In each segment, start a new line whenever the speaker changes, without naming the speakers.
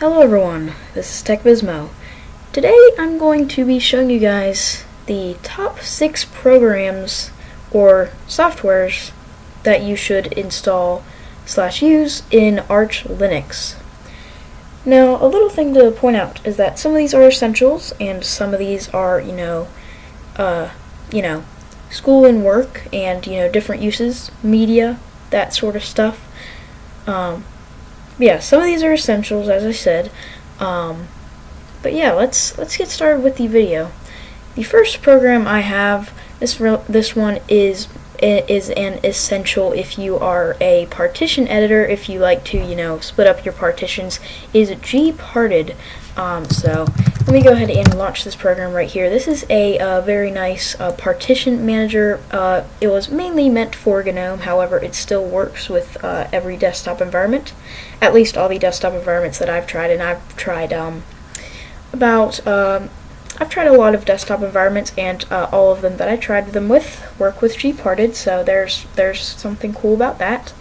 Hello everyone, this is TechBizmo. Today I'm going to be showing you guys the top 6 programs or softwares that you should install/use in Arch Linux. Now, a little thing to point out is that some of these are essentials and some of these are, school and work and, different uses, media, that sort of stuff. Yeah, some of these are essentials, as I said. But yeah, let's get started with the video. The first program I have, this one is an essential if you are a partition editor. If you like to split up your partitions, is GParted. So let me go ahead and launch this program right here. This is a very nice partition manager. It was mainly meant for GNOME, however it still works with every desktop environment, at least all the desktop environments that I've tried, and I've tried I've tried a lot of desktop environments, and all of them that I tried them with work with GParted, so there's something cool about that.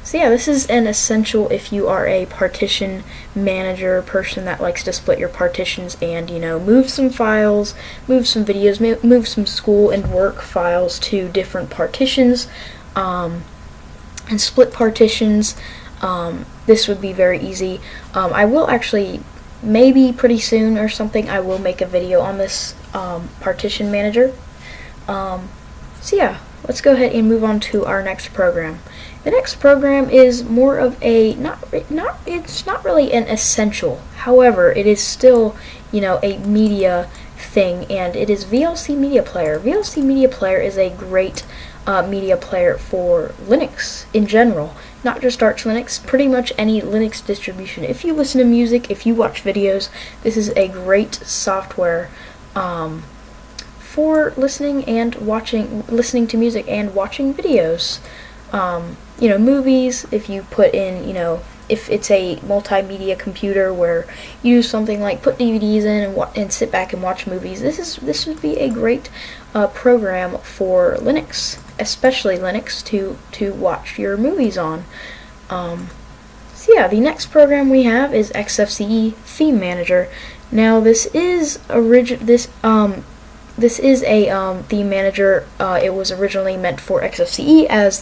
So yeah, this is an essential if you are a partition manager person that likes to split your partitions and, move some files, move some videos, move some school and work files to different partitions, and split partitions. This would be very easy. I will actually, maybe pretty soon or something, I will make a video on this partition manager. So yeah, let's go ahead and move on to our next program. The next program is more of a it's not really an essential. However, it is still, a media thing, and it is VLC Media Player. VLC Media Player is a great media player for Linux in general, not just Arch Linux, pretty much any Linux distribution. If you listen to music, if you watch videos, this is a great software for listening to music and watching videos. Movies, if you put in, if it's a multimedia computer where you do something like put DVDs in and sit back and watch movies, this would be a great program for Linux, especially Linux, to watch your movies on. So yeah, the next program we have is XFCE Theme Manager. Now this is this is a theme manager. It was originally meant for XFCE, as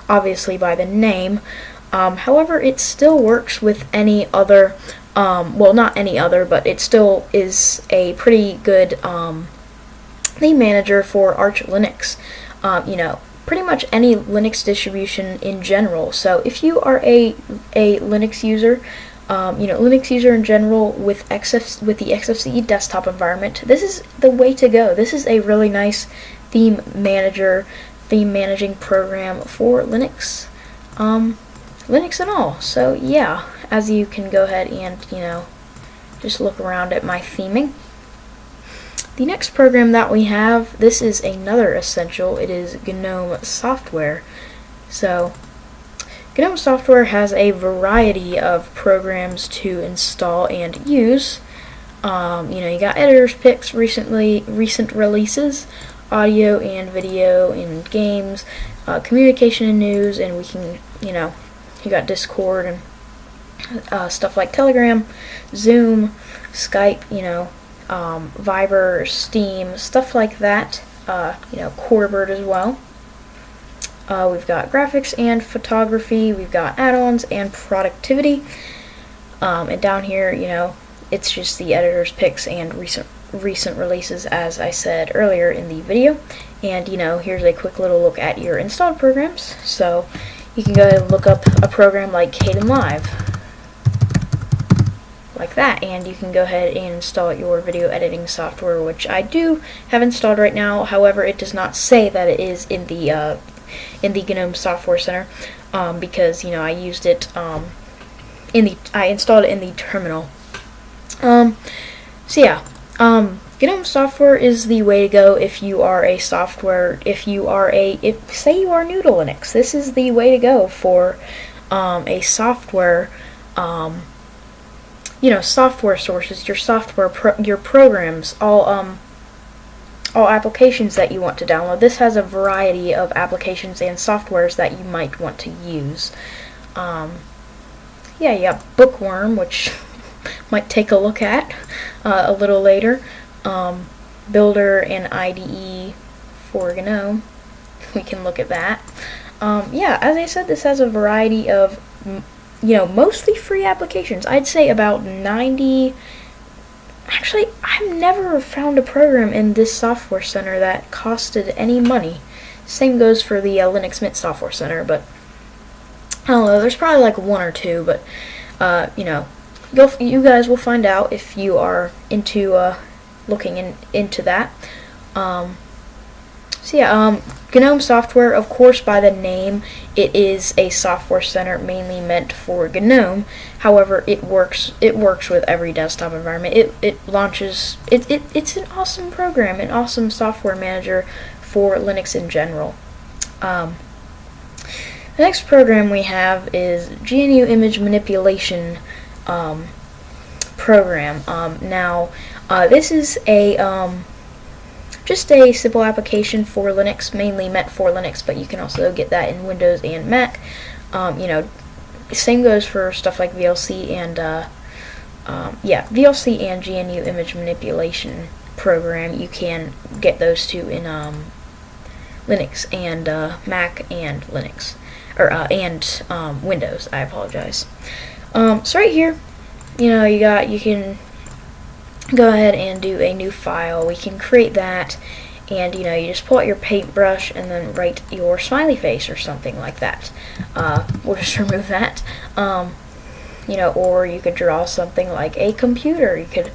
obviously by the name. However, it still works with any other, well, not any other, but it still is a pretty good theme manager for Arch Linux. Pretty much any Linux distribution in general. So if you are a Linux user, Linux user in general with the XFCE desktop environment, this is the way to go. This is a really nice theme managing program for Linux, Linux and all. So yeah, as you can go ahead and just look around at my theming. The next program that we have, this is another essential. It is GNOME Software. So GNOME Software has a variety of programs to install and use. You got editor's picks, recent releases, audio and video and games, communication and news, and we can, you got Discord and stuff like Telegram, Zoom, Skype, Viber, Steam, stuff like that. Corebird as well. We've got graphics and photography, we've got add-ons and productivity, and down here, it's just the editor's picks and recent releases, as I said earlier in the video. And here's a quick little look at your installed programs. So you can go ahead and look up a program like Kdenlive, like that, and you can go ahead and install your video editing software, which I do have installed right now. However, it does not say that it is in the GNOME Software Center, because I used it I installed it in the terminal. So yeah, GNOME Software is the way to go if you are a software. Say you are new to Linux, this is the way to go for a software. Software sources, your software, your programs, all applications that you want to download. This has a variety of applications and softwares that you might want to use. yeah, you got Bookworm, which might take a look at a little later. Builder and IDE for GNOME. We can look at that. Yeah, as I said, this has a variety of, mostly free applications. I'd say about 90. Actually, I've never found a program in this software center that costed any money. Same goes for the Linux Mint Software Center, but I don't know, there's probably like one or two, but you guys will find out if you are into looking into that. So yeah, GNOME Software, of course, by the name, it is a software center mainly meant for GNOME. However, it works with every desktop environment. It launches. It's an awesome program, an awesome software manager for Linux in general. The next program we have is GNU Image Manipulation program. Now, this is just a simple application for Linux, mainly meant for Linux, but you can also get that in Windows and Mac. Same goes for stuff like VLC and VLC and GNU Image Manipulation program. You can get those two in Linux and Mac and Linux, or and Windows. I apologize. So right here, you can go ahead and do a new file. We can create that, and you just pull out your paintbrush and then write your smiley face or something like that. We'll just remove that. Or you could draw something like a computer. You could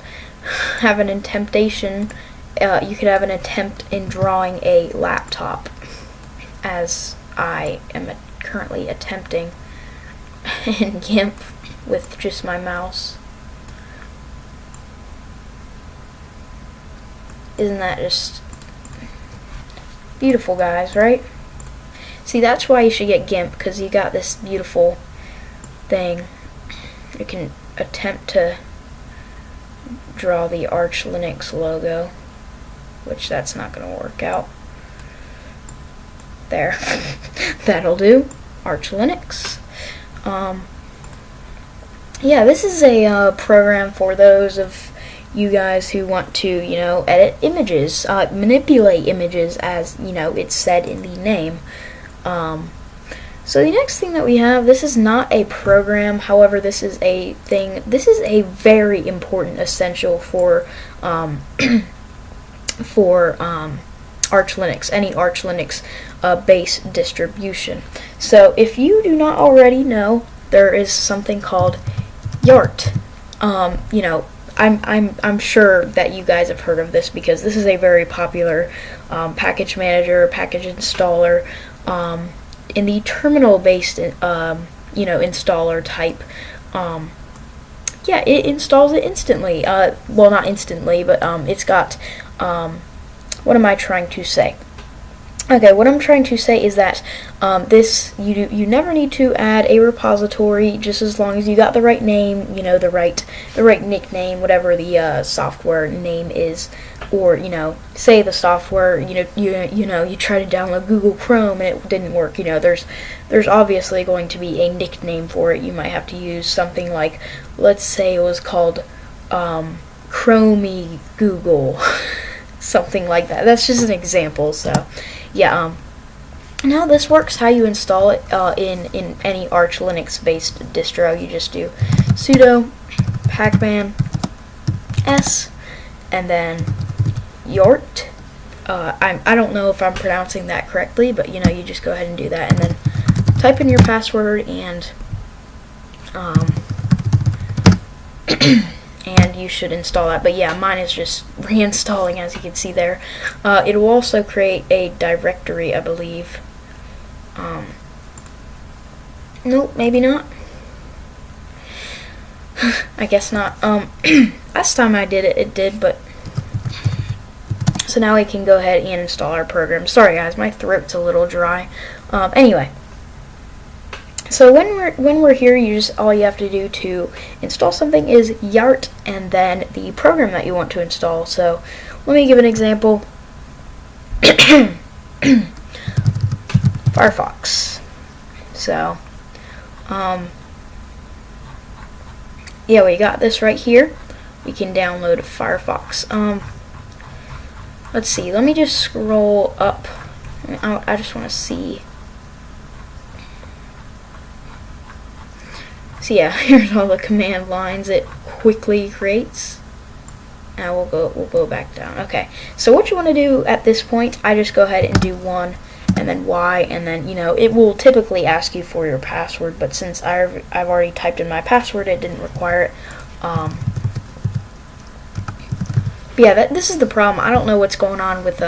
have an temptation. You could have an attempt in drawing a laptop, as I am currently attempting in GIMP with just my mouse. Isn't that just beautiful, guys, right? See, that's why you should get GIMP, because you got this beautiful thing. You can attempt to draw the Arch Linux logo, which that's not going to work out. There. That'll do. Arch Linux. Yeah, this is a program for those of you guys who want to, edit images, manipulate images, as, it's said in the name. So the next thing that we have, this is not a program, however, this is a very important essential for, Arch Linux, any Arch Linux base distribution. So if you do not already know, there is something called YAOURT. I'm sure that you guys have heard of this, because this is a very popular package manager, package installer, in the terminal-based, installer type. It installs it instantly. Well, not instantly, but it's got. What am I trying to say? Okay, what I'm trying to say is that you never need to add a repository, just as long as you got the right name, the right nickname, whatever the software name is, or say the software, you try to download Google Chrome and it didn't work. There's obviously going to be a nickname for it. You might have to use something like, let's say it was called Chromie Google, something like that. That's just an example. So. Yeah, now this works how you install it in any Arch Linux based distro. You just do sudo pacman s and then YAOURT. I don't know if I'm pronouncing that correctly, but you just go ahead and do that, and then type in your password, and and you should install that. But yeah, mine is just reinstalling, as you can see there. It will also create a directory, I believe. Nope, maybe not. I guess not. Last time I did it, it did, but so now we can go ahead and install our program. Sorry guys, my throat's a little dry. Anyway. So when we're here, all you have to do to install something is YAOURT and then the program that you want to install. So let me give an example. Firefox. So yeah, we got this right here. We can download Firefox. Let's see, let me just scroll up. I just want to see. So yeah, here's all the command lines it quickly creates. Now we'll go back down. Okay, so what you want to do at this point, I just go ahead and do 1 and then Y, and then, you know, it will typically ask you for your password, but since I've already typed in my password, it didn't require it. But yeah, this is the problem. I don't know what's going on with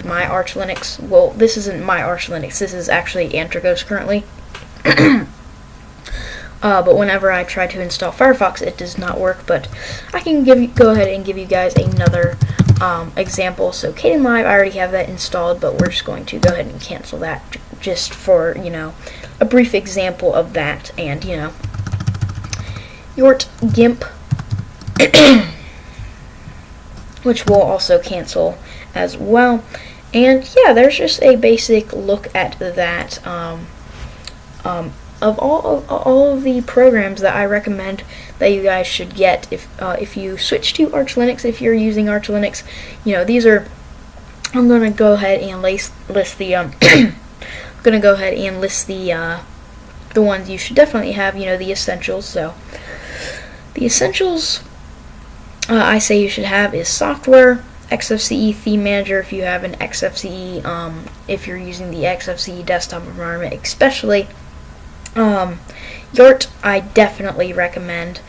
my Arch Linux. Well, this isn't my Arch Linux. This is actually Antragos currently. But whenever I try to install Firefox, it does not work. But I can go ahead and give you guys another example. So Kdenlive, I already have that installed, but we're just going to go ahead and cancel that just for, you know, a brief example of that. And, you know, YAOURT GIMP, which we'll also cancel as well. And yeah, there's just a basic look at that. Of all of the programs that I recommend that you guys should get if you switch to Arch Linux, if you're using Arch Linux, you know, these are. I'm gonna go ahead and list the gonna go ahead and list the ones you should definitely have. You know, the essentials. So the essentials I say you should have is software, XFCE theme manager if you have an XFCE. If you're using the XFCE desktop environment, especially. YAOURT I definitely recommend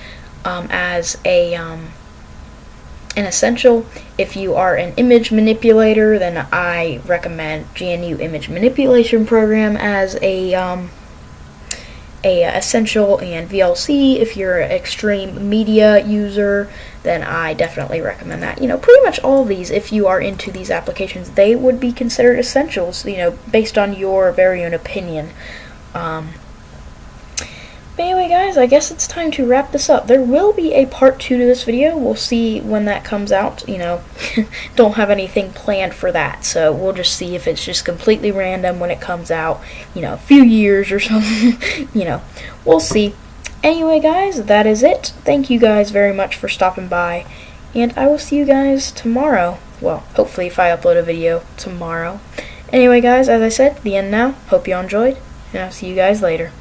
as an essential. If you are an image manipulator, then I recommend GNU Image Manipulation Program as a essential, and VLC. If you're an extreme media user, then I definitely recommend that. You know, pretty much all of these, if you are into these applications, they would be considered essentials, you know, based on your very own opinion. But anyway, guys, I guess it's time to wrap this up. There will be a part 2 to this video. We'll see when that comes out. You know, don't have anything planned for that, so we'll just see if it's just completely random when it comes out, you know, a few years or something. You know, we'll see. Anyway, guys, that is it. Thank you guys very much for stopping by, and I will see you guys tomorrow. Well, hopefully if I upload a video tomorrow. Anyway, guys, as I said, the end now. Hope you all enjoyed, and I'll see you guys later.